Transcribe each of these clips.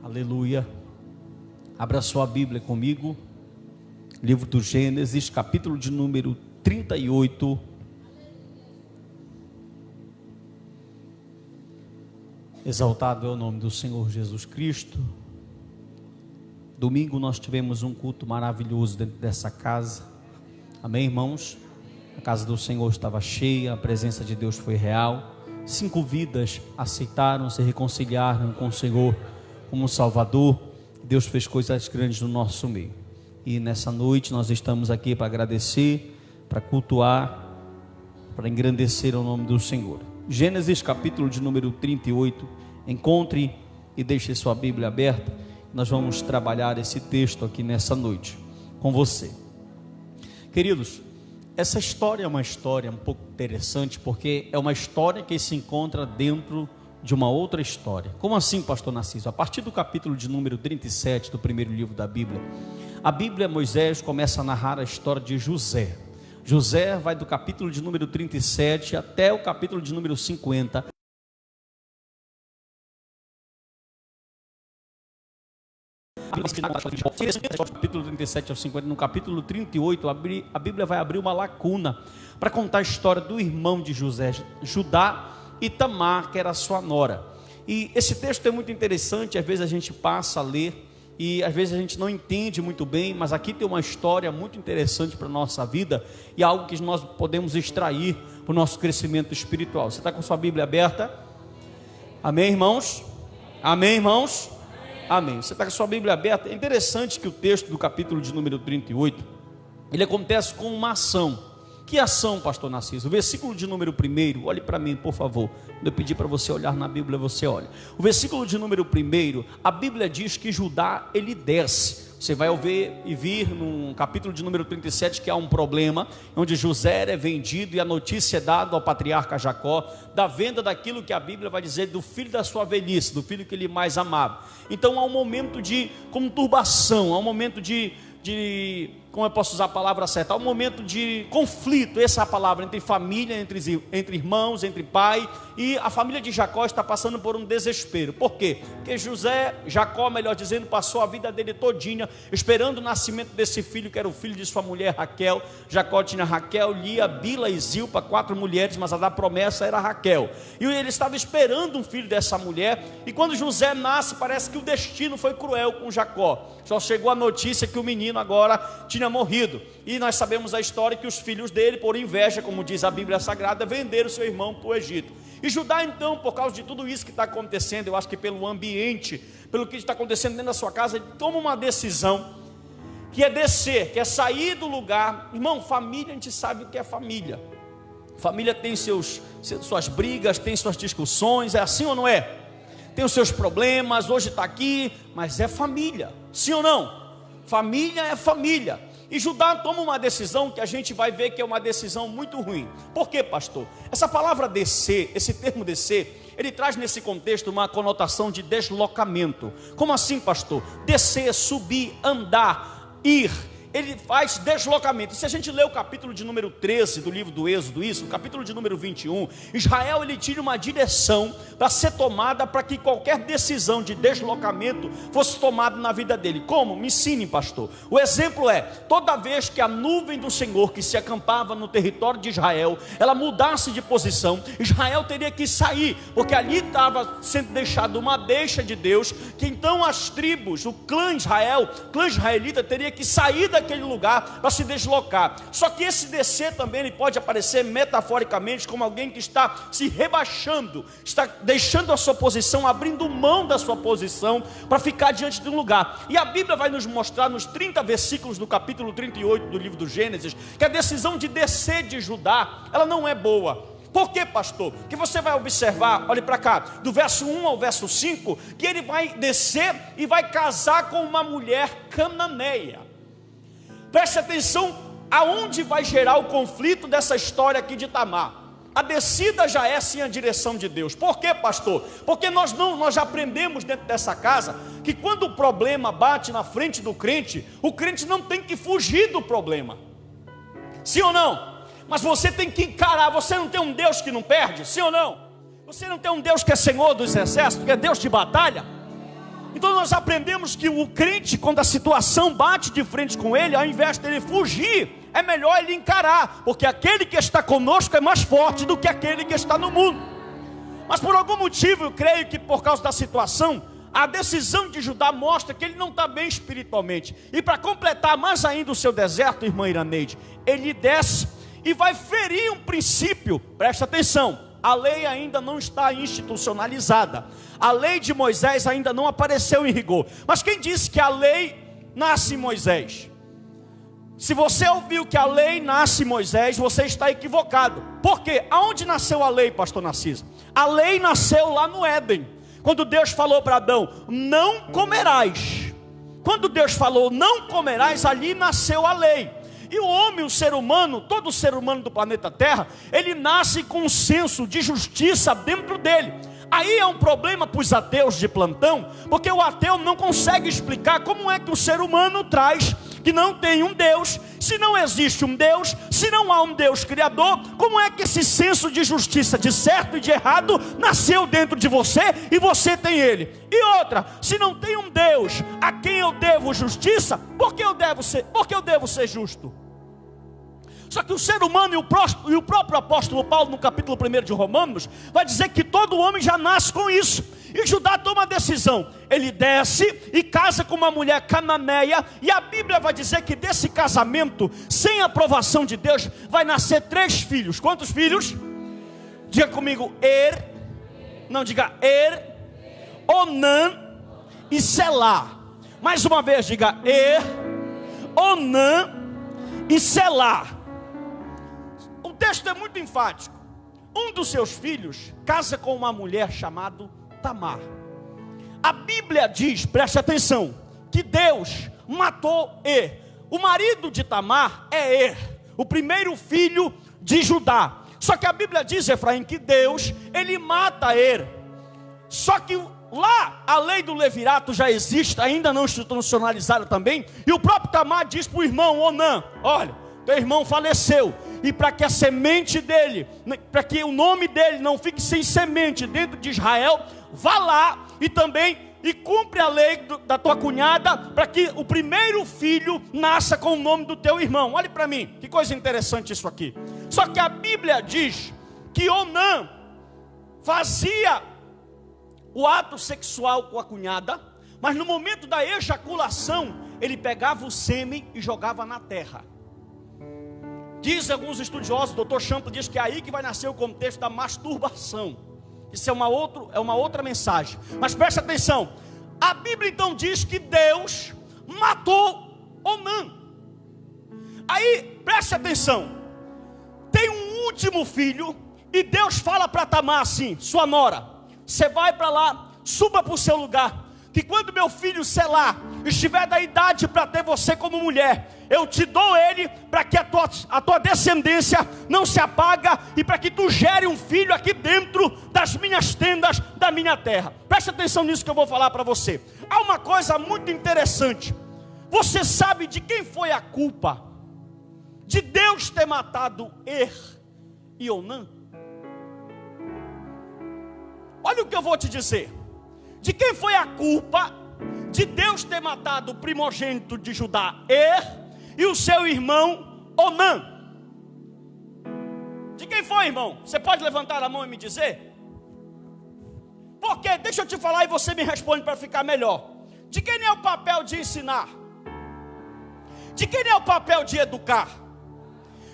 Aleluia. Abra sua Bíblia comigo. Livro do Gênesis, capítulo de número 38. Exaltado é o nome do Senhor Jesus Cristo. Domingo nós tivemos um culto maravilhoso dentro dessa casa. Amém, irmãos? A casa do Senhor estava cheia, a presença de Deus foi real. 5 vidas aceitaram, se reconciliaram com o Senhor como Salvador. Deus fez coisas grandes no nosso meio. E nessa noite nós estamos aqui para agradecer, para cultuar, para engrandecer o nome do Senhor. Gênesis capítulo de número 38. Encontre e deixe sua Bíblia aberta. Nós vamos trabalhar esse texto aqui nessa noite com você. Queridos, essa história é uma história um pouco interessante, porque é uma história que se encontra dentro de uma outra história. Como assim, pastor Narciso? A partir do capítulo de número 37 do primeiro livro da Bíblia, a Bíblia, Moisés começa a narrar a história de José. José vai do capítulo de número 37 até o capítulo de número 50. Capítulo 37 ao 50, no capítulo 38, a Bíblia vai abrir uma lacuna para contar a história do irmão de José, Judá e Tamar, que era sua nora. E esse texto é muito interessante. Às vezes a gente passa a ler e às vezes a gente não entende muito bem, mas aqui tem uma história muito interessante para a nossa vida e algo que nós podemos extrair para o nosso crescimento espiritual. Você está com sua Bíblia aberta? Amém, irmãos? Amém, irmãos? Amém. Você está com a sua Bíblia aberta? É interessante que o texto do capítulo de número 38, ele acontece com uma ação. Que ação, pastor Narciso? O versículo de número 1, olhe para mim, por favor. Quando eu pedir para você olhar na Bíblia, você olha. O versículo de número 1, a Bíblia diz que Judá, ele desce. Você vai ouvir e vir no capítulo de número 37 que há um problema, onde José é vendido e a notícia é dada ao patriarca Jacó, da venda daquilo que a Bíblia vai dizer do filho da sua velhice, do filho que ele mais amava. Então há um momento de conturbação, há um momento de como eu posso usar a palavra certa? Há um momento de conflito, essa é a palavra, entre família, entre irmãos, entre pai, e a família de Jacó está passando por um desespero. Por quê? Porque Jacó, melhor dizendo, passou a vida dele todinha esperando o nascimento desse filho, que era o filho de sua mulher Raquel. Jacó tinha Raquel, Lia, Bila e Zilpa, 4 mulheres, mas a da promessa era Raquel. E ele estava esperando um filho dessa mulher, e quando José nasce, parece que o destino foi cruel com Jacó. Só chegou a notícia que o menino agora tinha morrido, e nós sabemos a história que os filhos dele, por inveja, como diz a Bíblia Sagrada, venderam seu irmão para o Egito. E Judá então, por causa de tudo isso que está acontecendo, eu acho que pelo ambiente, pelo que está acontecendo dentro da sua casa, ele toma uma decisão, que é descer, que é sair do lugar. Irmão, família, a gente sabe o que é família. Família tem suas brigas, tem suas discussões, é assim ou não é? Tem os seus problemas, hoje está aqui, mas é família, sim ou não? Família é família. E Judá toma uma decisão que a gente vai ver que é uma decisão muito ruim. Por quê, pastor? Essa palavra descer, esse termo descer, ele traz nesse contexto uma conotação de deslocamento. Como assim, pastor? Descer, subir, andar, ir. Ele faz deslocamento. Se a gente ler o capítulo de número 13 do livro do Êxodo, o capítulo de número 21, Israel, ele tinha uma direção para ser tomada, para que qualquer decisão de deslocamento fosse tomada na vida dele. Como? Me ensine, pastor. O exemplo é, toda vez que a nuvem do Senhor, que se acampava no território de Israel, ela mudasse de posição, Israel teria que sair, porque ali estava sendo deixada uma deixa de Deus, que então as tribos, o clã israelita, teria que sair daquele lugar para se deslocar. Só que esse descer também ele pode aparecer metaforicamente como alguém que está se rebaixando, está deixando a sua posição, abrindo mão da sua posição para ficar diante de um lugar. E a Bíblia vai nos mostrar nos 30 versículos do capítulo 38 do livro do Gênesis, que a decisão de descer de Judá, ela não é boa. Por quê, pastor? Que você vai observar, olhe para cá, do verso 1 ao verso 5, que ele vai descer e vai casar com uma mulher cananeia. Preste atenção aonde vai gerar o conflito dessa história aqui de Tamar. A descida já é sim a direção de Deus. Por quê, pastor? Porque nós já aprendemos dentro dessa casa que quando o problema bate na frente do crente, o crente não tem que fugir do problema. Sim ou não? Mas você tem que encarar. Você não tem um Deus que não perde? Sim ou não? Você não tem um Deus que é Senhor dos exércitos, que é Deus de batalha? Então nós aprendemos que o crente, quando a situação bate de frente com ele, ao invés dele fugir, é melhor ele encarar, porque aquele que está conosco é mais forte do que aquele que está no mundo. Mas por algum motivo, eu creio que por causa da situação, a decisão de Judá mostra que ele não está bem espiritualmente. E para completar mais ainda o seu deserto, irmã Iraneide, ele desce e vai ferir um princípio. Presta atenção, a lei ainda não está institucionalizada. A lei de Moisés ainda não apareceu em rigor. Mas quem disse que a lei nasce em Moisés? Se você ouviu que a lei nasce em Moisés, você está equivocado. Por quê? Aonde nasceu a lei, pastor Narciso? A lei nasceu lá no Éden. Quando Deus falou para Adão, não comerás. Quando Deus falou, não comerás, ali nasceu a lei. E o homem, o ser humano, todo ser humano do planeta Terra, ele nasce com um senso de justiça dentro dele. Aí é um problema para os ateus de plantão, porque o ateu não consegue explicar como é que o ser humano traz que não tem um Deus. Se não existe um Deus, se não há um Deus criador, como é que esse senso de justiça, de certo e de errado, nasceu dentro de você e você tem ele? E outra, se não tem um Deus a quem eu devo justiça, por que eu devo ser justo? Só que o ser humano e o próprio apóstolo Paulo, no capítulo 1 de Romanos, vai dizer que todo homem já nasce com isso. E Judá toma a decisão, ele desce e casa com uma mulher cananeia, e a Bíblia vai dizer que desse casamento, sem aprovação de Deus, vai nascer 3 filhos. Quantos filhos? Diga comigo, Onã e Selá. Mais uma vez, diga Onã e Selá. O texto é muito enfático. Um dos seus filhos casa com uma mulher chamada Tamar. A Bíblia diz, preste atenção, que Deus matou Er. O marido de Tamar é o primeiro filho de Judá. Só que a Bíblia diz, Efraim, que Deus, ele mata Só que lá a lei do levirato já existe, ainda não institucionalizada também. E o próprio Tamar diz para o irmão Onã, olha, teu irmão faleceu, e para que a semente dele, para que o nome dele não fique sem semente dentro de Israel, vá lá e cumpre a lei da tua cunhada, para que o primeiro filho nasça com o nome do teu irmão. Olhe para mim, que coisa interessante isso aqui. Só que a Bíblia diz que Onã fazia o ato sexual com a cunhada, mas no momento da ejaculação, ele pegava o sêmen e jogava na terra. Diz alguns estudiosos, o Dr. Champlin diz que é aí que vai nascer o contexto da masturbação. Isso é uma outra mensagem. Mas preste atenção, a Bíblia então diz que Deus matou Onã. Aí, preste atenção, tem um último filho, e Deus fala para Tamar assim, sua nora, você vai para lá, suba para o seu lugar, que quando meu filho Selá estiver da idade para ter você como mulher, eu te dou ele para que a tua descendência não se apaga, e para que tu gere um filho aqui dentro das minhas tendas, da minha terra. Preste atenção nisso que eu vou falar para você. Há uma coisa muito interessante. Você sabe de quem foi a culpa de Deus ter matado e Onã? Olha o que eu vou te dizer. De quem foi a culpa de Deus ter matado o primogênito de Judá, e o seu irmão Onã? De quem foi, irmão? Você pode levantar a mão e me dizer? Porque, deixa eu te falar e você me responde para ficar melhor. De quem é o papel de ensinar? De quem é o papel de educar?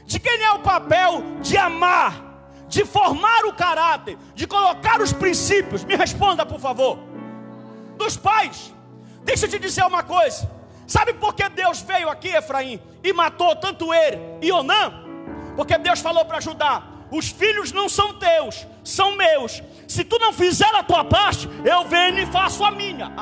De quem é o papel de amar, de formar o caráter, de colocar os princípios? Me responda, por favor. Dos pais. Deixa eu te dizer uma coisa. Sabe por que Deus veio aqui, Efraim, e matou tanto e Onã? Porque Deus falou para Judá, os filhos não são teus, são meus. Se tu não fizer a tua parte, eu venho e faço a minha.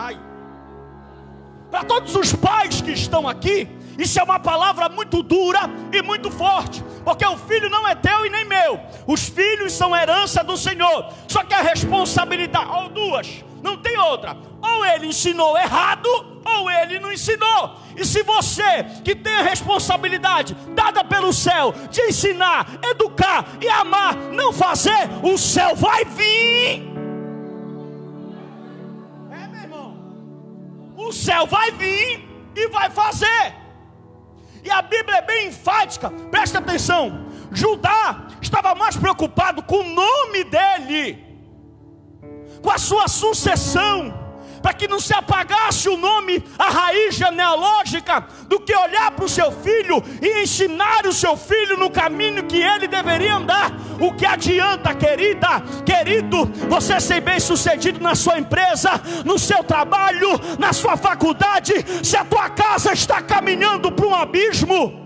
Para todos os pais que estão aqui, isso é uma palavra muito dura e muito forte, porque o filho não é teu e nem meu. Os filhos são herança do Senhor. Só que a responsabilidade, ou duas, não tem outra. Ou ele ensinou errado, ou ele não ensinou. E se você, que tem a responsabilidade dada pelo céu de ensinar, educar e amar, não fazer, o céu vai vir. Meu irmão, o céu vai vir e vai fazer. E a Bíblia é bem enfática, presta atenção. Judá estava mais preocupado com o nome dele, com a sua sucessão, para que não se apagasse o nome, a raiz genealógica, do que olhar para o seu filho e ensinar o seu filho no caminho que ele deveria andar. O que adianta, querida, querido, você ser bem sucedido na sua empresa, no seu trabalho, na sua faculdade, se a tua casa está caminhando para um abismo?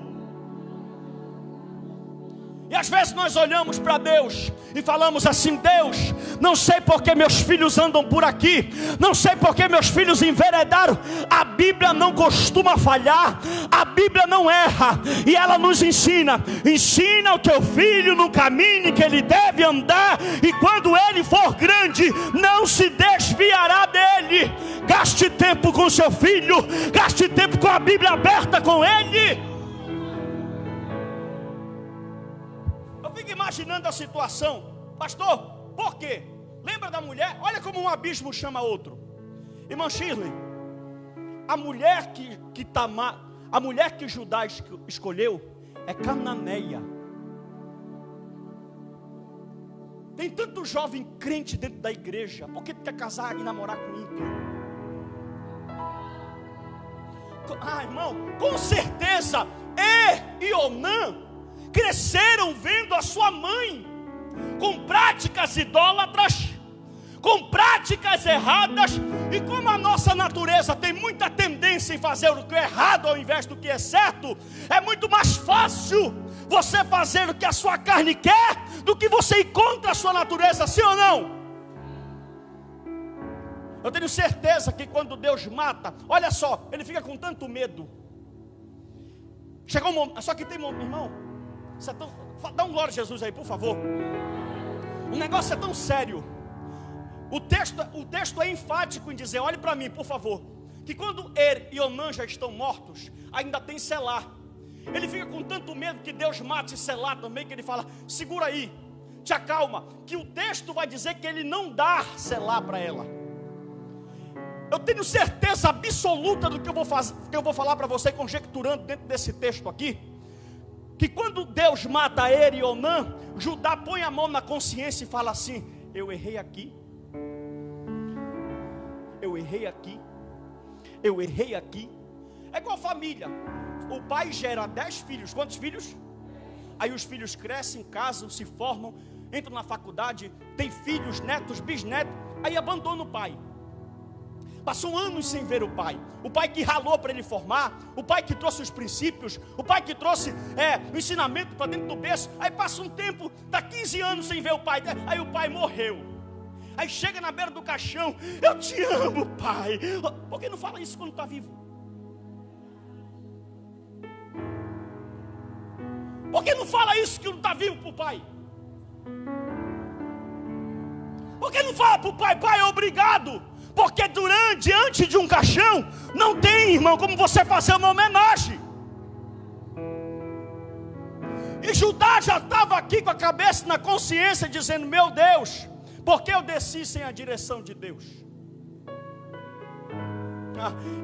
E às vezes nós olhamos para Deus e falamos assim: Deus, não sei porque meus filhos andam por aqui, não sei porque meus filhos enveredaram. A Bíblia não costuma falhar, a Bíblia não erra, e ela nos ensina: ensina o teu filho no caminho que ele deve andar, e quando ele for grande, não se desviará dele. Gaste tempo com seu filho, gaste tempo com a Bíblia aberta com ele. Fica imaginando a situação, pastor, por quê? Lembra da mulher? Olha como um abismo chama outro. Irmã Shirley, a mulher que Judá escolheu é cananeia. Tem tanto jovem crente dentro da igreja, por que tu quer casar e namorar com ímpio? Irmão, com certeza e Onã cresceram vendo a sua mãe com práticas idólatras, com práticas erradas. E como a nossa natureza tem muita tendência em fazer o que é errado ao invés do que é certo, é muito mais fácil você fazer o que a sua carne quer do que você ir contra a sua natureza, sim ou não? Eu tenho certeza que quando Deus mata, olha só, ele fica com tanto medo. Chegou um momento, só que tem um irmão, dá um glória a Jesus aí, por favor. O negócio é tão sério. O texto é enfático em dizer: olhe para mim, por favor, que quando Er e Onã já estão mortos, ainda tem Selá. Ele fica com tanto medo que Deus mate Selá também, que ele fala: segura aí, te acalma, que o texto vai dizer que ele não dá Selá para ela. Eu tenho certeza absoluta do que eu vou falar para você, conjecturando dentro desse texto aqui, que quando Deus mata Er e Onã, Judá põe a mão na consciência e fala assim: eu errei aqui, eu errei aqui, eu errei aqui. É igual família. O pai gera 10 filhos. Quantos filhos? Aí os filhos crescem, casam, se formam, entram na faculdade, tem filhos, netos, bisnetos. Aí abandona o pai. Passou anos sem ver o pai que ralou para ele formar, o pai que trouxe os princípios, o pai que trouxe o ensinamento para dentro do berço. Aí passa um tempo, está 15 anos sem ver o pai, aí o pai morreu. Aí chega na beira do caixão: eu te amo, pai. Por que não fala isso quando está vivo? Por que não fala isso que não está vivo para o pai? Por que não fala para o pai: pai, obrigado? Porque diante de um caixão, não tem, irmão, como você fazer uma homenagem. E Judá já estava aqui com a cabeça na consciência, dizendo: meu Deus, por que eu desci sem a direção de Deus?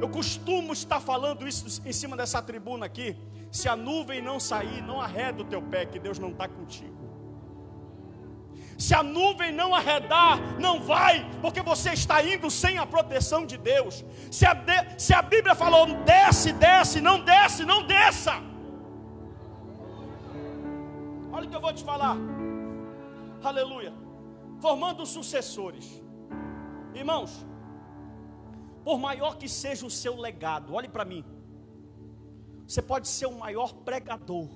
Eu costumo estar falando isso em cima dessa tribuna aqui: se a nuvem não sair, não arreda o teu pé, que Deus não está contigo. Se a nuvem não arredar, não vai, porque você está indo sem a proteção de Deus. Se a Bíblia falou: desce, desce, não desce, não desça. Olha o que eu vou te falar. Aleluia. Formando sucessores. Irmãos, por maior que seja o seu legado, olhe para mim. Você pode ser o maior pregador,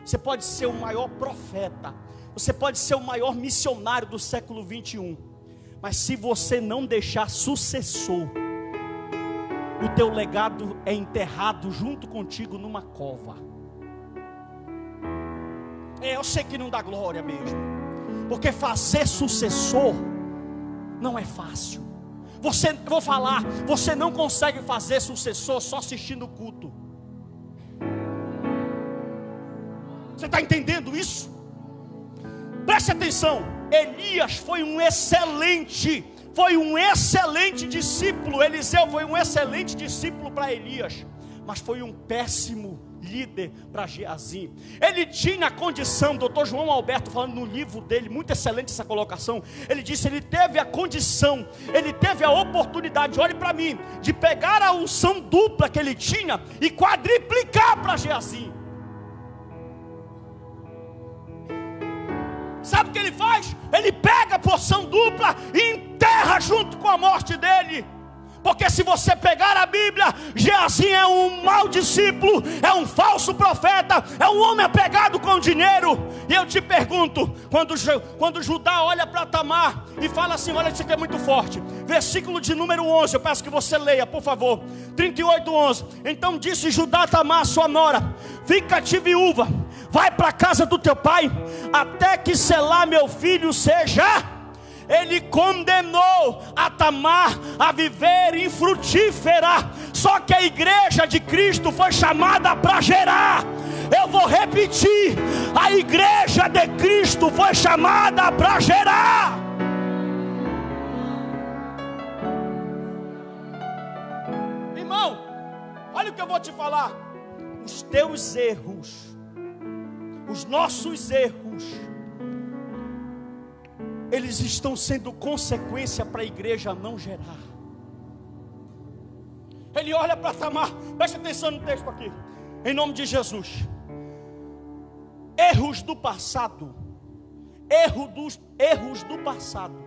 você pode ser o maior profeta, você pode ser o maior missionário do século 21, mas se você não deixar sucessor, o teu legado é enterrado junto contigo numa cova. Eu sei que não dá glória mesmo, porque fazer sucessor não é fácil. Vou falar, você não consegue fazer sucessor só assistindo o culto. Você está entendendo isso? Preste atenção. Elias foi um excelente foi um excelente discípulo. Eliseu foi um excelente discípulo para Elias, mas foi um péssimo líder para Geazi. Ele tinha a condição, doutor João Alberto falando no livro dele, muito excelente essa colocação, ele disse, ele teve a condição, ele teve a oportunidade, olhe para mim, de pegar a unção dupla que ele tinha e quadriplicar para Geazi. Sabe o que ele faz? Ele pega a porção dupla e enterra junto com a morte dele. Porque se você pegar a Bíblia, Geazi é um mau discípulo, é um falso profeta, é um homem apegado com o dinheiro. E eu te pergunto, quando Judá olha para Tamar e fala assim, olha, isso aqui é muito forte, versículo de número 11, eu peço que você leia, por favor, 38:11. Então disse Judá a Tamar, sua nora, fica-te viúva, vai para a casa do teu pai, até que Selá meu filho seja... Ele condenou a Tamar a viver infrutífera. Só que a igreja de Cristo foi chamada para gerar. Eu vou repetir: a igreja de Cristo foi chamada para gerar. Irmão, olha o que eu vou te falar. Os teus erros, os nossos erros, eles estão sendo consequência para a igreja não gerar. Ele olha para Tamar, preste atenção no texto aqui, em nome de Jesus. Erros do passado, erros do passado.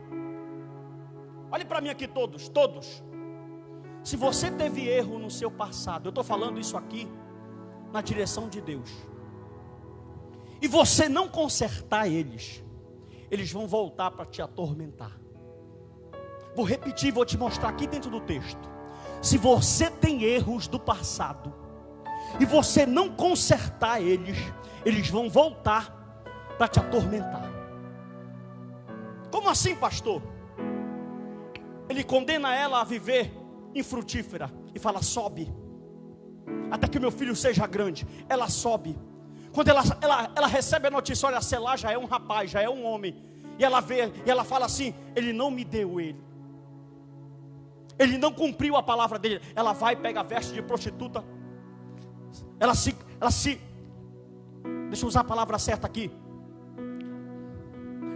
Olhe para mim aqui todos. Se você teve erro no seu passado, eu estou falando isso aqui na direção de Deus, e você não consertar eles vão voltar para te atormentar. Vou repetir, vou te mostrar aqui dentro do texto. Se você tem erros do passado e você não consertar eles vão voltar para te atormentar. Como assim, pastor? Ele condena ela a viver infrutífera e fala, sobe, até que meu filho seja grande. Ela sobe. Quando ela recebe a notícia, olha, Selá já é um rapaz, já é um homem. E ela vê, e ela fala assim, ele não me deu ele não cumpriu a palavra dele. Ela vai e pega a veste de prostituta. Ela se, deixa eu usar a palavra certa aqui.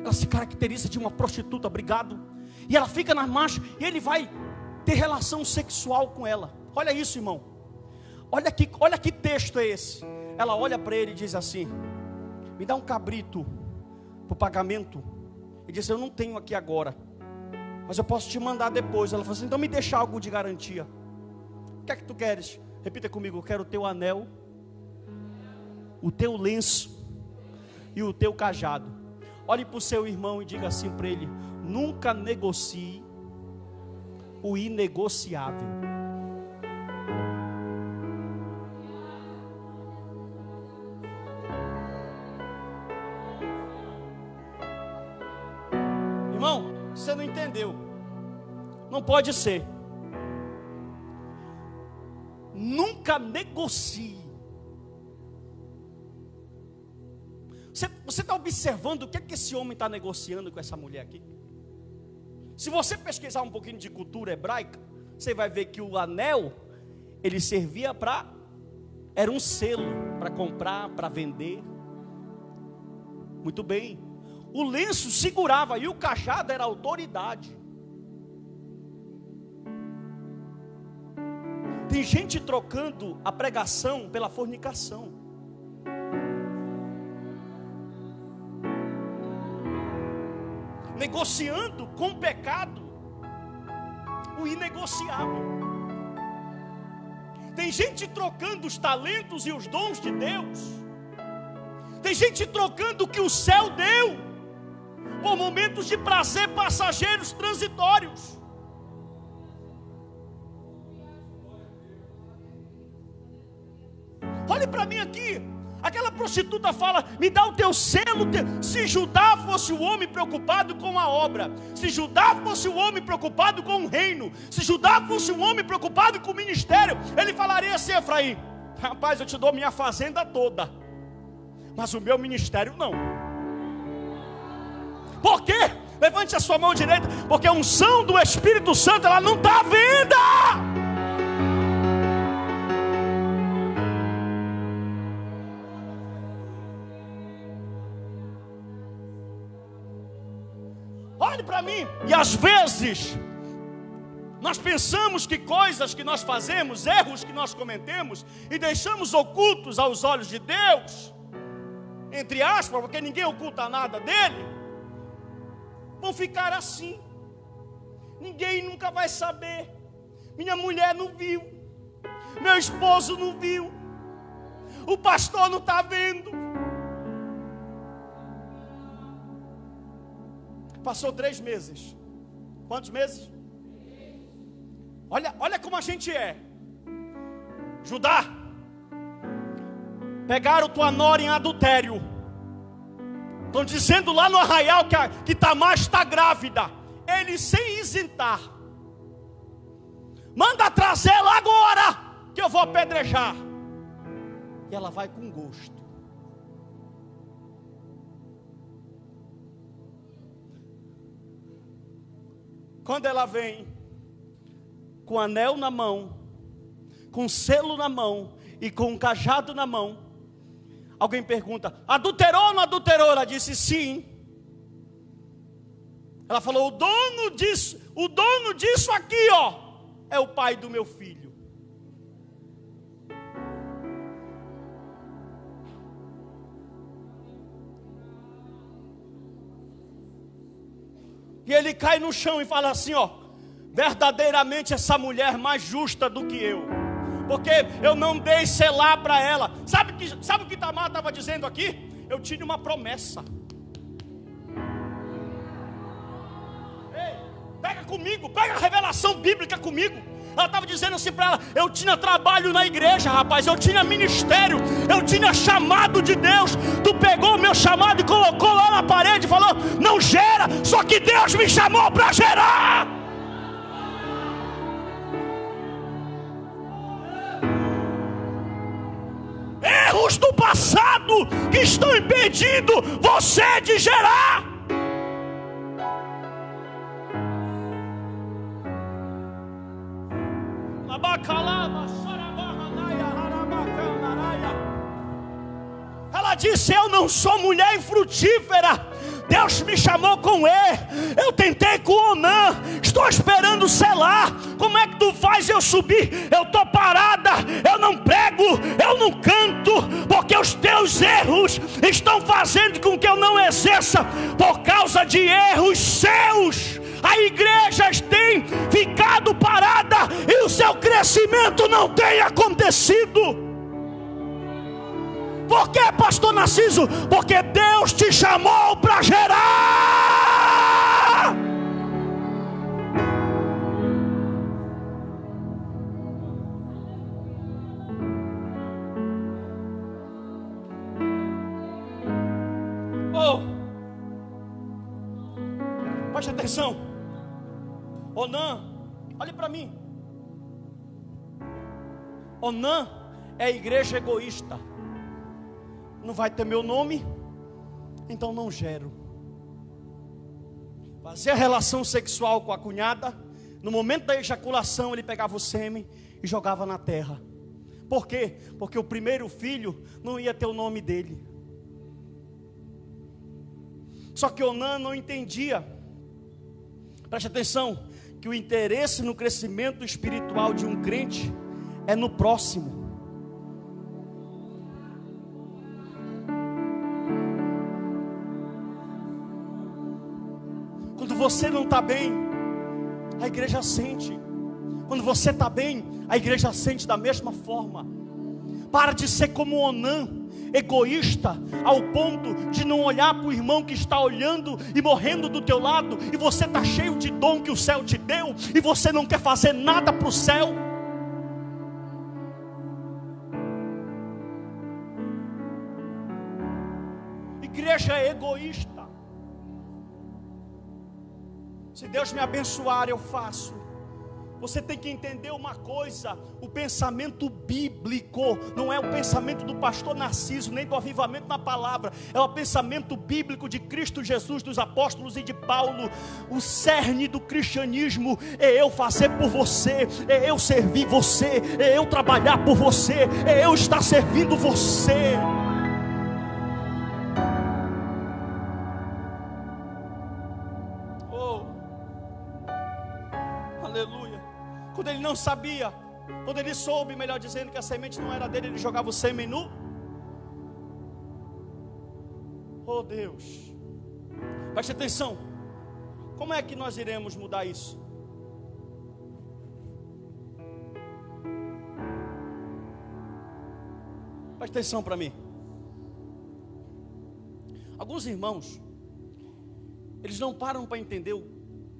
Ela se caracteriza de uma prostituta, obrigado. E ela fica nas marchas, e ele vai ter relação sexual com ela. Olha isso, irmão. Olha que texto é esse. Ela olha para ele e diz assim, me dá um cabrito para o pagamento. Ele diz, eu não tenho aqui agora, mas eu posso te mandar depois. Ela falou assim, então me deixa algo de garantia. O que é que tu queres? Repita comigo, eu quero o teu anel, o teu lenço e o teu cajado. Olhe para o seu irmão e diga assim para ele, nunca negocie o inegociável. Irmão, você não entendeu. Não pode ser. Nunca negocie. Você está observando o que é que esse homem está negociando com essa mulher aqui? Se você pesquisar um pouquinho de cultura hebraica, você vai ver que o anel, ele servia para, era um selo para comprar, para vender. Muito bem. O lenço segurava e o cajado era autoridade. Tem gente trocando a pregação pela fornicação. Negociando com o pecado o inegociável. Tem gente trocando os talentos e os dons de Deus. Tem gente trocando o que o céu deu por momentos de prazer passageiros, transitórios. Olhe para mim aqui. Aquela prostituta fala, me dá o teu selo. Se Judá fosse o homem preocupado com a obra, se Judá fosse o homem preocupado com o reino, se Judá fosse um homem preocupado com o ministério, ele falaria assim, Efraim, rapaz, eu te dou minha fazenda toda, mas o meu ministério não. Por quê? Levante a sua mão direita, porque a unção do Espírito Santo, ela não está à venda. Olhe para mim. E às vezes nós pensamos que coisas que nós fazemos, erros que nós cometemos e deixamos ocultos aos olhos de Deus, entre aspas, porque ninguém oculta nada dele, vão ficar assim. Ninguém nunca vai saber. Minha mulher não viu, meu esposo não viu, o pastor não está vendo. Passou 3 meses. Quantos meses? Olha como a gente é. Judá, pegaram tua nora em adultério. Estão dizendo lá no arraial que Tamar está grávida. Ele sem isentar. Manda trazê-la agora, que eu vou apedrejar. E ela vai com gosto. Quando ela vem, com anel na mão, com selo na mão e com um cajado na mão, alguém pergunta: adulterou ou não adulterou? Ela disse sim. Ela falou: o dono disso aqui, ó, é o pai do meu filho. E ele cai no chão e fala assim, ó: verdadeiramente essa mulher mais justa do que eu, porque eu não dei selar para ela. Sabe o que Tamar estava dizendo aqui? Eu tinha uma promessa. Ei, pega comigo, pega a revelação bíblica comigo. Ela estava dizendo assim para ela: eu tinha trabalho na igreja, rapaz, eu tinha ministério, eu tinha chamado de Deus. Tu pegou o meu chamado e colocou lá na parede e falou: não gera, só que Deus me chamou para gerar. Erros do passado que estão impedindo você de gerar. Ela disse: eu não sou mulher infrutífera, Deus me chamou com eu tentei com Onã, estou esperando selar. Como é que tu faz eu subir? Eu estou parada, eu não prego, eu não canto, porque os teus erros estão fazendo com que eu não exerça. Por causa de erros seus, a igreja tem ficado parada e o seu crescimento não tem acontecido. Por que, pastor Narciso? Porque Deus te chamou para gerar. Oh, preste atenção. Onã, olhe para mim. Onã é a igreja egoísta. Não vai ter meu nome, então não gero. Fazia relação sexual com a cunhada. No momento da ejaculação ele pegava o sêmen e jogava na terra. Por quê? Porque o primeiro filho não ia ter o nome dele. Só que Onã não entendia. Preste atenção, que o interesse no crescimento espiritual de um crente é no próximo. Quando você não está bem, a igreja sente. Quando você está bem, a igreja sente da mesma forma. Para de ser como Onã, egoísta, ao ponto de não olhar para o irmão que está olhando e morrendo do teu lado, e você está cheio de dom que o céu te deu, e você não quer fazer nada para o céu. Igreja é egoísta. Se Deus me abençoar, eu faço. Você tem que entender uma coisa: o pensamento bíblico não é o pensamento do pastor Narciso, nem do avivamento na palavra, é o pensamento bíblico de Cristo Jesus, dos apóstolos e de Paulo. O cerne do cristianismo é eu fazer por você, é eu servir você, é eu trabalhar por você, é eu estar servindo você. Oh, aleluia. Quando ele não sabia, quando ele soube, melhor dizendo, que a semente não era dele, ele jogava o sêmen nu. Oh Deus, preste atenção. Como é que nós iremos mudar isso? Preste atenção para mim. Alguns irmãos, eles não param para entender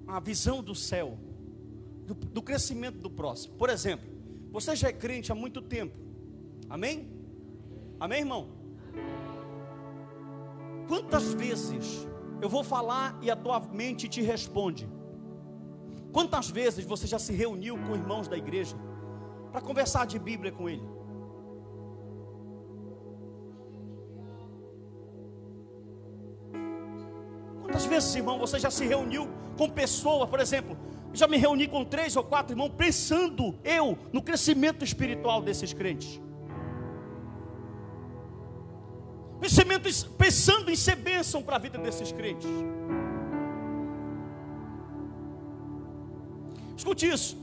a visão do céu, do crescimento do próximo. Por exemplo, você já é crente há muito tempo, amém? Amém, irmão? Quantas vezes eu vou falar e a tua mente te responde? Quantas vezes você já se reuniu com irmãos da igreja para conversar de Bíblia com ele? Quantas vezes, irmão, você já se reuniu com pessoas, por exemplo, já me reuni com 3 ou 4 irmãos, pensando no crescimento espiritual desses crentes, pensando em ser bênção para a vida desses crentes. Escute isso.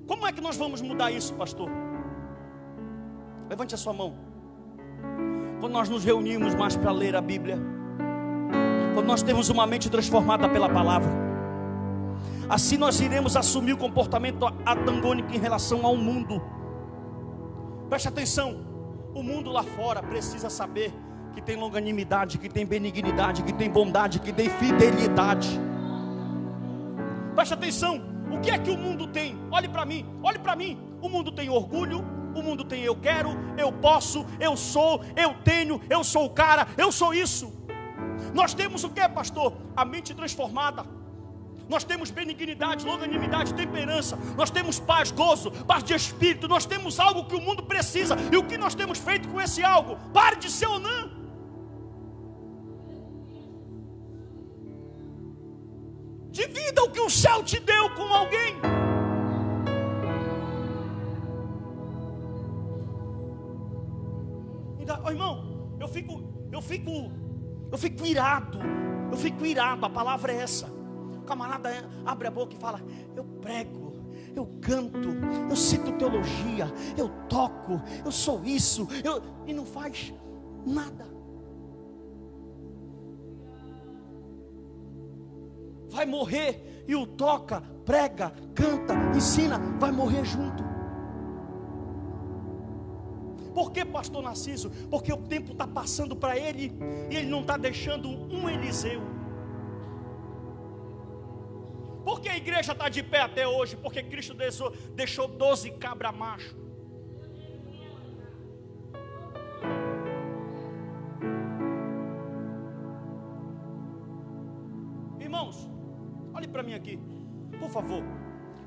Como é que nós vamos mudar isso, pastor? Levante a sua mão. Quando nós nos reunimos mais para ler a Bíblia, quando nós temos uma mente transformada pela palavra, assim nós iremos assumir o comportamento antagônico em relação ao mundo. Preste atenção, o mundo lá fora precisa saber que tem longanimidade, que tem benignidade, que tem bondade, que tem fidelidade. Preste atenção, o que é que o mundo tem? Olhe para mim, o mundo tem orgulho, o mundo tem eu quero, eu posso, eu sou, eu tenho, eu sou o cara, eu sou isso. Nós temos o que, pastor? A mente transformada. Nós temos benignidade, longanimidade, temperança. Nós temos paz, gozo, paz de espírito. Nós temos algo que o mundo precisa. E o que nós temos feito com esse algo? Pare de ser Onã. Divida o que o céu te deu com alguém. Oh, irmão, eu fico irado, a palavra é essa. O camarada abre a boca e fala: eu prego, eu canto, eu cito teologia, eu toco, eu sou isso, e não faz nada. Vai morrer e o toca, prega, canta, ensina, vai morrer junto. Por que, pastor Narciso? Porque o tempo está passando para ele e ele não está deixando um Eliseu. Por que a igreja está de pé até hoje? Porque Cristo deixou 12 cabra macho. Irmãos, olhe para mim aqui, por favor.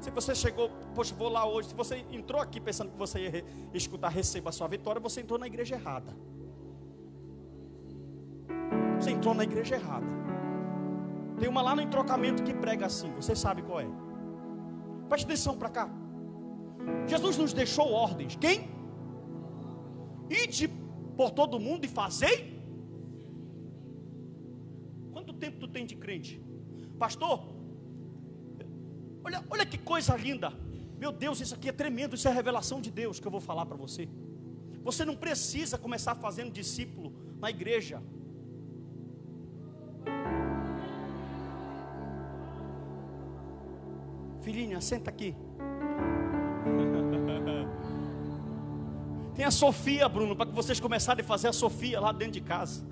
Se você chegou, poxa, vou lá hoje. Se você entrou aqui pensando que você ia escutar, receba a sua vitória, você entrou na igreja errada. Você entrou na igreja errada. Tem uma lá no entrocamento que prega assim, você sabe qual é. Preste atenção para cá. Jesus nos deixou ordens. Quem? Ide por todo mundo e fazei. Quanto tempo tu tem de crente? Pastor, olha que coisa linda. Meu Deus, isso aqui é tremendo. Isso é a revelação de Deus que eu vou falar para você. Você não precisa começar fazendo discípulo na igreja. Filhinha, senta aqui. Tem a Sofia, Bruno, para que vocês começarem a fazer a Sofia lá dentro de casa.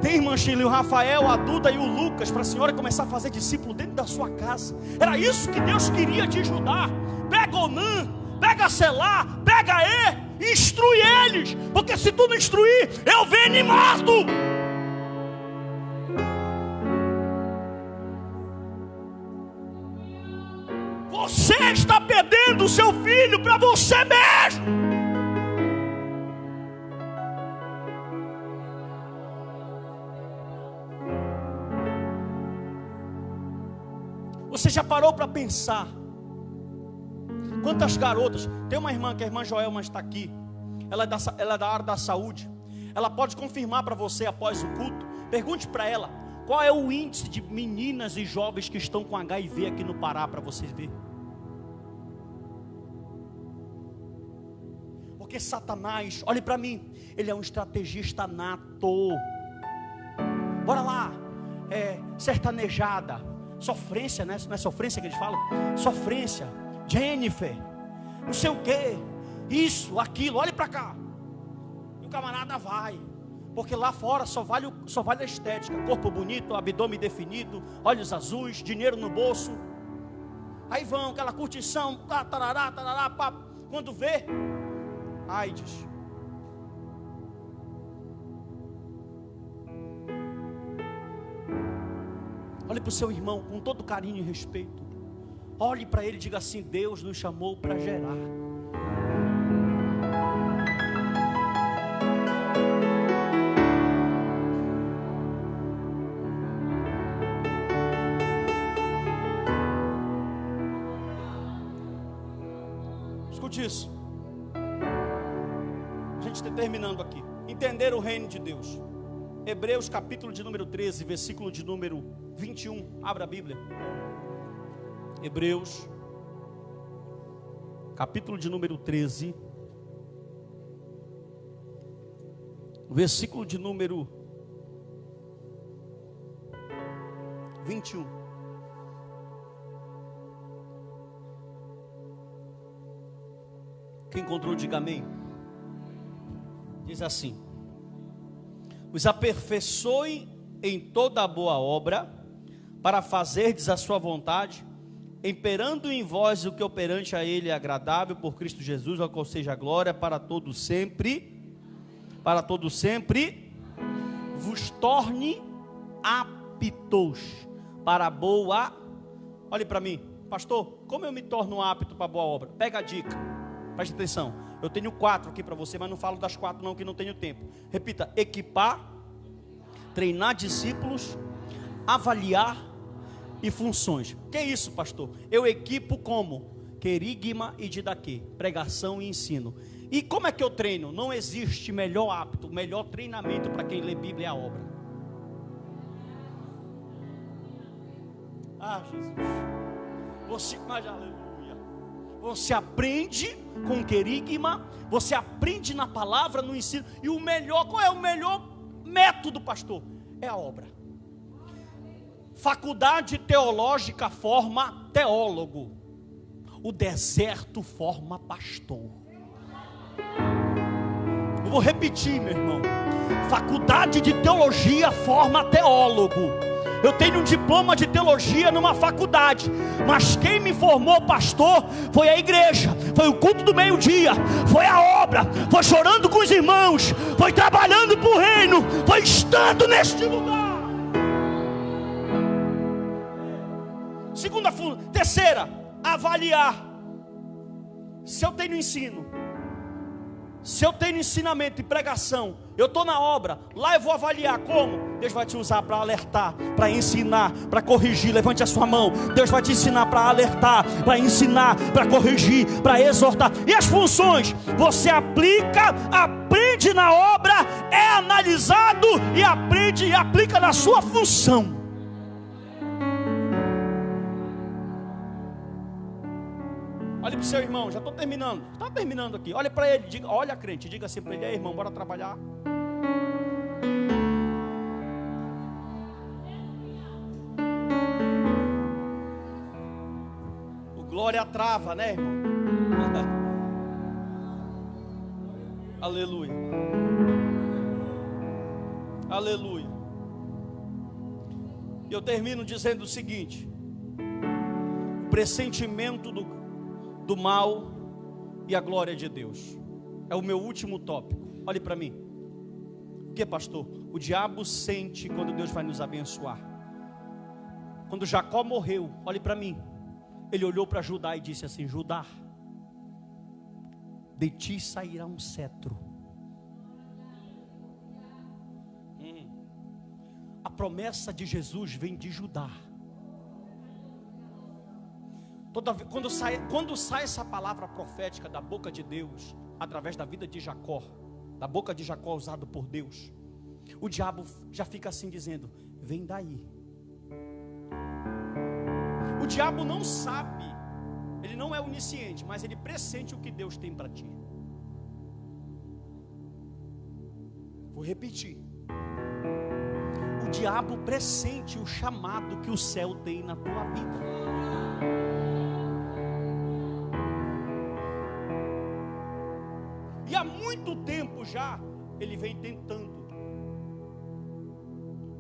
Tem, irmã Sheila, o Rafael, a Duda e o Lucas, para a senhora começar a fazer discípulo dentro da sua casa. Era isso que Deus queria te ajudar. Pega Onã, pega Selá, pega E, instrui eles, porque se tu não instruir, eu venho e mato. Você está perdendo o seu filho para você mesmo. Você já parou para pensar? Quantas garotas? Tem uma irmã, que é a irmã Joelma, está aqui. Ela é da área da saúde. Ela pode confirmar para você após o culto. Pergunte para ela qual é o índice de meninas e jovens que estão com HIV aqui no Pará, para vocês verem. Porque Satanás, olhe para mim, ele é um estrategista nato. Bora lá, sertanejada, sofrência, né? Não é sofrência que eles falam? Sofrência, Jennifer, não sei o que, isso, aquilo, olhe para cá. E o camarada vai, porque lá fora só vale a estética, corpo bonito, abdômen definido, olhos azuis, dinheiro no bolso. Aí vão, aquela curtição, tarará, tarará, pá. Quando vê, AIDS. Olhe para o seu irmão com todo carinho e respeito. Olhe para ele e diga assim: Deus nos chamou para gerar. Escute isso. A gente está terminando aqui. Entender o reino de Deus. Hebreus capítulo de número 13, versículo de número 21. Abra a Bíblia. Hebreus capítulo de número 13, versículo de número 21. Quem encontrou, diga amém. Diz assim: os aperfeiçoe em toda a boa obra, para fazerdes a sua vontade, imperando em vós o que operante a ele é agradável, por Cristo Jesus, ao qual seja a glória para todos sempre, vos torne aptos para a boa. Olhe para mim, pastor, como eu me torno apto para a boa obra? Pega a dica, preste atenção. Eu tenho 4 aqui para você, mas não falo das 4 não, que não tenho tempo. Repita: equipar, treinar discípulos, avaliar e funções. Que é isso, pastor? Eu equipo como? Querigma e didaquê, pregação e ensino. E como é que eu treino? Não existe melhor apto, melhor treinamento para quem lê Bíblia é a obra. Ah, Jesus. Mas aleluia. Você aprende com querigma, você aprende na palavra, no ensino. E o melhor, qual é o melhor método, pastor? É a obra. Faculdade teológica forma teólogo. O deserto forma pastor. Eu vou repetir, meu irmão. Faculdade de teologia forma teólogo. Eu tenho um diploma de teologia numa faculdade, mas quem me formou pastor foi a igreja, foi o culto do meio-dia, foi a obra, foi chorando com os irmãos, foi trabalhando para o reino, foi estando neste lugar. Terceira, avaliar. Se eu tenho ensino, se eu tenho ensinamento e pregação, eu estou na obra, lá eu vou avaliar como? Deus vai te usar para alertar, para ensinar, para corrigir. Levante a sua mão. Deus vai te ensinar para alertar, para ensinar, para corrigir, para exortar. E as funções? Você aplica, aprende na obra, é analisado e aprende e aplica na sua função. Olhe para o seu irmão, já estou terminando. Está terminando aqui. Olha para ele, diga, olha crente, diga assim para ele: irmão, bora trabalhar. O glória trava, né, irmão? Aleluia. Aleluia. E eu termino dizendo o seguinte: o pressentimento do mal e a glória de Deus é o meu último tópico. Olhe para mim. O que, pastor? O diabo sente quando Deus vai nos abençoar. Quando Jacó morreu, olhe para mim, Ele olhou para Judá e disse assim: Judá, de ti sairá um cetro. A promessa de Jesus vem de Judá. Quando sai essa palavra profética da boca de Deus, através da vida de Jacó, da boca de Jacó usado por Deus, o diabo já fica assim dizendo: vem daí. O diabo não sabe, ele não é onisciente, mas ele pressente o que Deus tem para ti. Vou repetir. O diabo pressente o chamado que o céu tem na tua vida. E há muito tempo já ele vem tentando.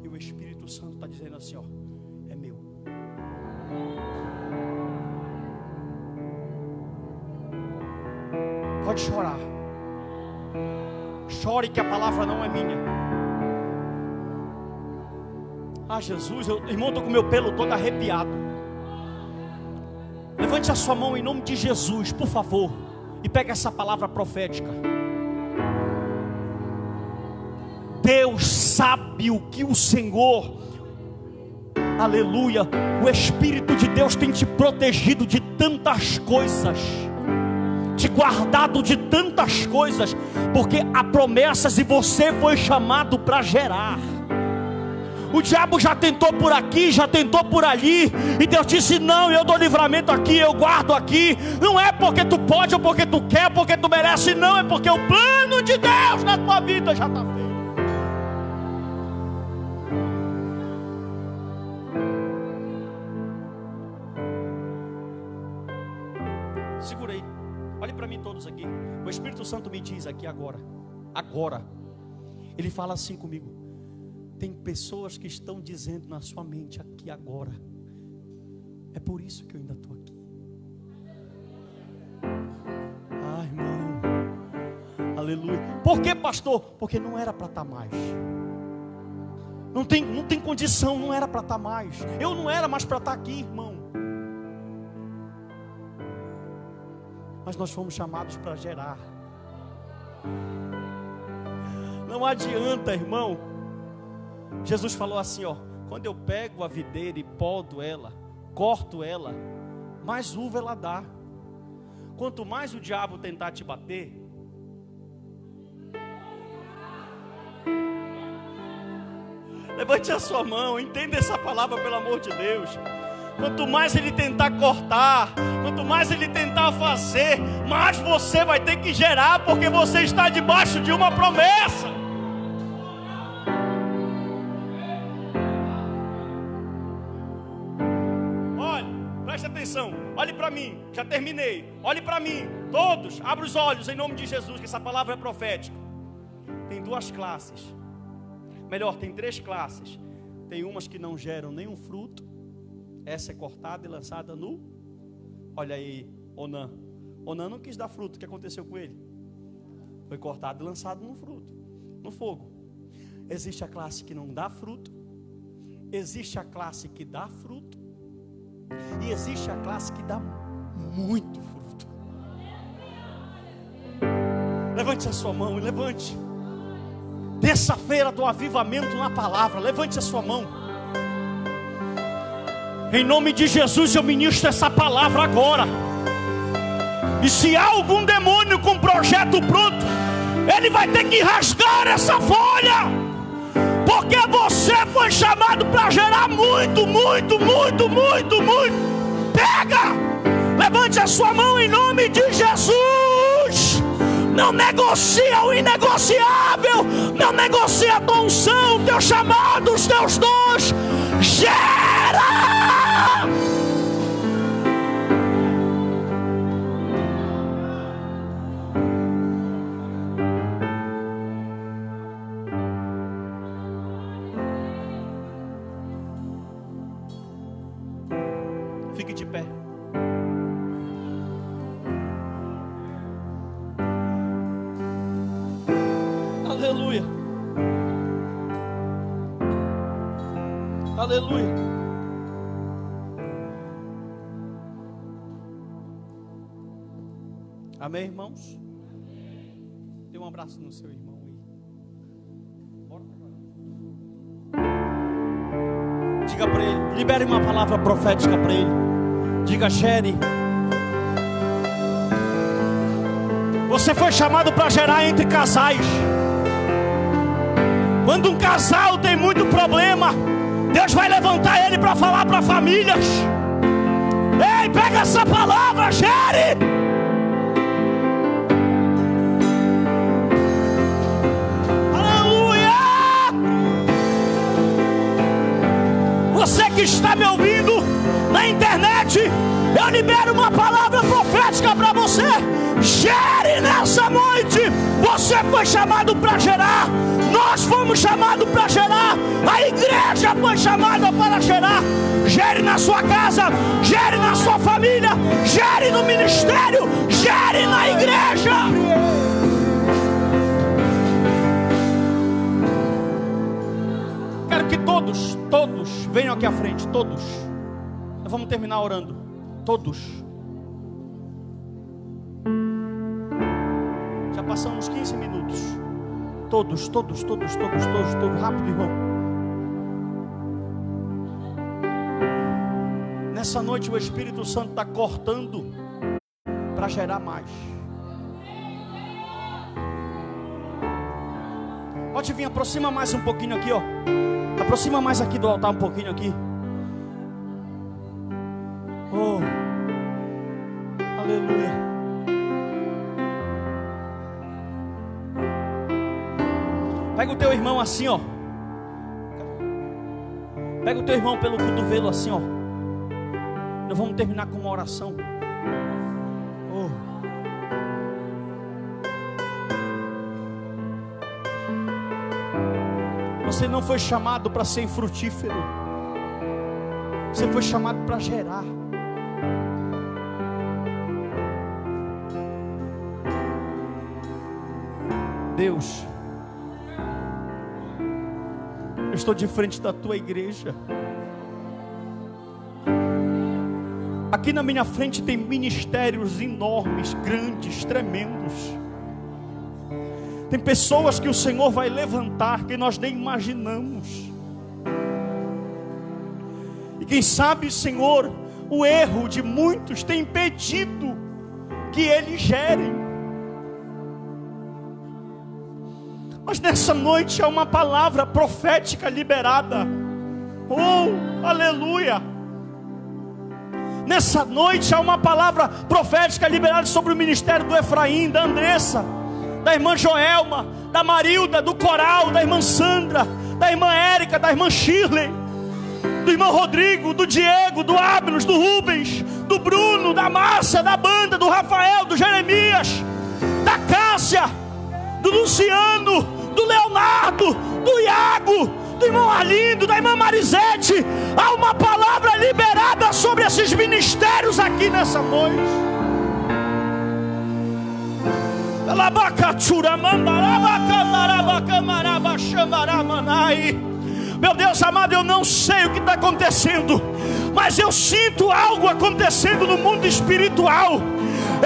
E o Espírito Santo está dizendo assim: ó, é meu. Pode chorar. Chore que a palavra não é minha. Ah, Jesus, irmão, estou com meu pelo todo arrepiado. Levante a sua mão em nome de Jesus, por favor, e pegue essa palavra profética. Deus sabe o que o Senhor, aleluia, o Espírito de Deus tem te protegido de tantas coisas, te guardado de tantas coisas, porque há promessas e você foi chamado para gerar. O diabo já tentou por aqui, já tentou por ali, e Deus disse: não, eu dou livramento aqui, eu guardo aqui. Não é porque tu pode, ou porque tu quer, porque tu merece, não, é porque o plano de Deus na tua vida já está feito. Segura aí, olhe para mim todos aqui. O Espírito Santo me diz aqui agora, ele fala assim comigo: tem pessoas que estão dizendo na sua mente aqui agora: é por isso que eu ainda estou aqui. Ah, irmão, aleluia. Por que, pastor? Porque não era para estar mais. Não tem condição, não era para estar mais. Eu não era mais para estar aqui, irmão. Mas nós fomos chamados para gerar. Não adianta, irmão. Jesus falou assim, ó: quando eu pego a videira e podo ela, corto ela, mais uva ela dá. Quanto mais o diabo tentar te bater, levante a sua mão, entenda essa palavra pelo amor de Deus. Quanto mais ele tentar cortar, quanto mais ele tentar fazer, mais você vai ter que gerar, porque você está debaixo de uma promessa. Olhe, preste atenção, olhe para mim, já terminei. Olhe para mim, todos, abra os olhos em nome de Jesus, que essa palavra é profética. Tem duas classes, melhor, tem três classes. Tem umas que não geram nenhum fruto. Essa é cortada e lançada no... Olha aí, Onã. Onã não quis dar fruto. O que aconteceu com ele? Foi cortado e lançado no fruto, no fogo. Existe a classe que não dá fruto. Existe a classe que dá fruto. E existe a classe que dá muito fruto. Levante a sua mão e levante. Terça-feira do avivamento na palavra. Levante a sua mão. Em nome de Jesus eu ministro essa palavra agora. E se há algum demônio com projeto pronto, ele vai ter que rasgar essa folha, porque você foi chamado para gerar muito, muito, muito, muito, muito. Pega, levante a sua mão em nome de Jesus. Não negocia o inegociável. Não negocia a tua unção, teu chamado, os teus dons. Gera! Fique de pé. Aleluia. Aleluia. Amém, irmãos? Dê um abraço no seu irmão aí. Diga para ele, libere uma palavra profética para ele. Diga: Gere. Você foi chamado para gerar entre casais. Quando um casal tem muito problema, Deus vai levantar ele para falar para famílias. Ei, pega essa palavra, gere. Aleluia. Você que está me ouvindo na internet, eu libero uma palavra profética para você. Gere nessa noite. Você foi chamado para gerar. Nós fomos chamados para gerar. A igreja foi chamada para gerar. Gere na sua casa, gere na sua família, gere no ministério, gere na igreja. Quero que todos venham aqui à frente. Todos. Nós vamos terminar orando. Todos. Já passamos 15 minutos. Todos. Rápido, irmão. Nessa noite o Espírito Santo está cortando para gerar mais. Pode vir, aproxima mais um pouquinho aqui, ó. Aproxima mais aqui do altar um pouquinho aqui. Oh, aleluia. Pega o teu irmão assim, ó. Pega o teu irmão pelo cotovelo assim, ó. Nós vamos terminar com uma oração. Oh. Você não foi chamado para ser infrutífero. Você foi chamado para gerar. Deus, eu estou de frente da tua igreja. Aqui na minha frente tem ministérios enormes, grandes, tremendos. Tem pessoas que o Senhor vai levantar que nós nem imaginamos. E quem sabe, Senhor, o erro de muitos tem impedido que eles gerem. Mas nessa noite é uma palavra profética liberada. Oh, aleluia! Nessa noite há uma palavra profética liberada sobre o ministério do Efraim, da Andressa, da irmã Joelma, da Marilda, do coral, da irmã Sandra, da irmã Érica, da irmã Shirley, do irmão Rodrigo, do Diego, do Ábilos, do Rubens, do Bruno, da Márcia, da banda, do Rafael, do Jeremias, da Cássia, do Luciano, do Leonardo, do Iago, do irmão Arlindo, da irmã Marisete. Há uma palavra liberada sobre esses ministérios aqui nessa noite. Meu Deus amado, eu não sei o que está acontecendo, mas eu sinto algo acontecendo no mundo espiritual.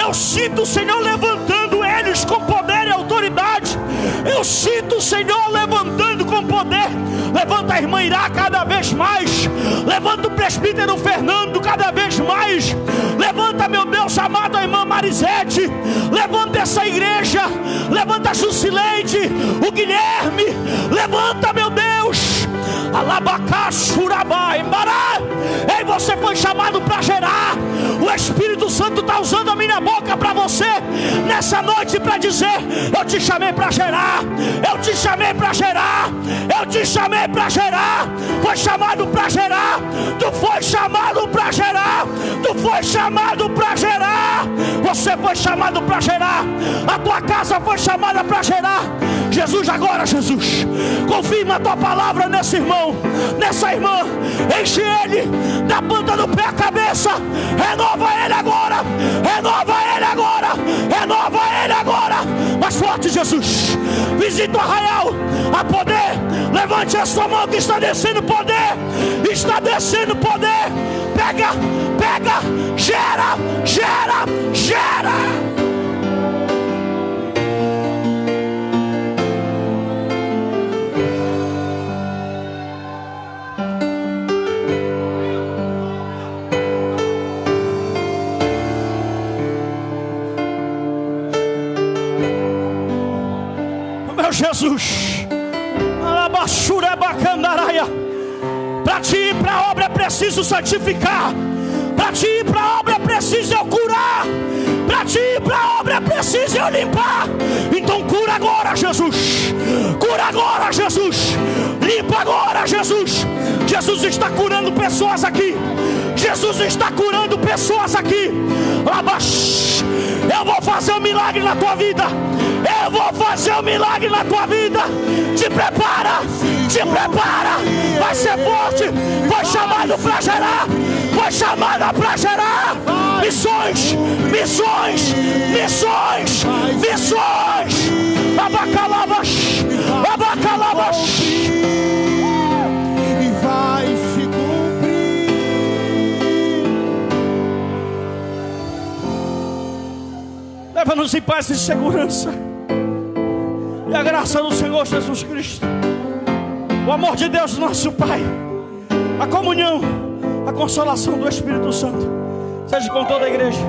Eu sinto o Senhor levantando eles com poder e autoridade. Eu sinto o Senhor levantando com poder. Levanta a irmã Irá cada vez mais. Levanta o presbítero Fernando cada vez mais. Levanta, meu Deus amado, a irmã Marisete. Levanta essa igreja. Levanta a Jusileide, o Guilherme. Levanta, meu Deus. Alabacachurabá, embará. Ei, você foi chamado para gerar. O Espírito Santo está usando a minha boca para você nessa noite para dizer: eu te chamei para gerar. Eu te chamei para gerar. Eu te chamei para gerar. Foi chamado para gerar. Tu foi chamado para gerar. Tu foi chamado para gerar. Você foi chamado para gerar. A tua casa foi chamada para gerar. Jesus, agora, Jesus, confirma a tua palavra nesse irmão, nessa irmã. Enche ele da ponta do pé à cabeça. Renova ele agora. Renova ele agora. Renova ele agora. Mais forte, Jesus. Visita o arraial a poder. Levante a sua mão que está descendo poder. Está descendo poder. Pega, pega, gera, gera, gera. Jesus. Para te ir para a obra é preciso santificar. Para te ir para a obra é preciso eu curar. Para te ir para a obra é preciso eu limpar. Então cura agora, Jesus. Cura agora, Jesus. Limpa agora, Jesus. Jesus está curando pessoas aqui. Jesus está curando pessoas aqui. Eu vou fazer um milagre na tua vida. Eu vou fazer um milagre na tua vida. Te prepara. Te prepara. Vai ser forte. Foi chamado para gerar. Foi chamada para gerar missões, missões, missões, missões. Abacalabas, abacalabas. E vai se cumprir. Leva-nos em paz e segurança. E a graça do Senhor Jesus Cristo, o amor de Deus nosso Pai, a comunhão, a consolação do Espírito Santo seja com toda a igreja.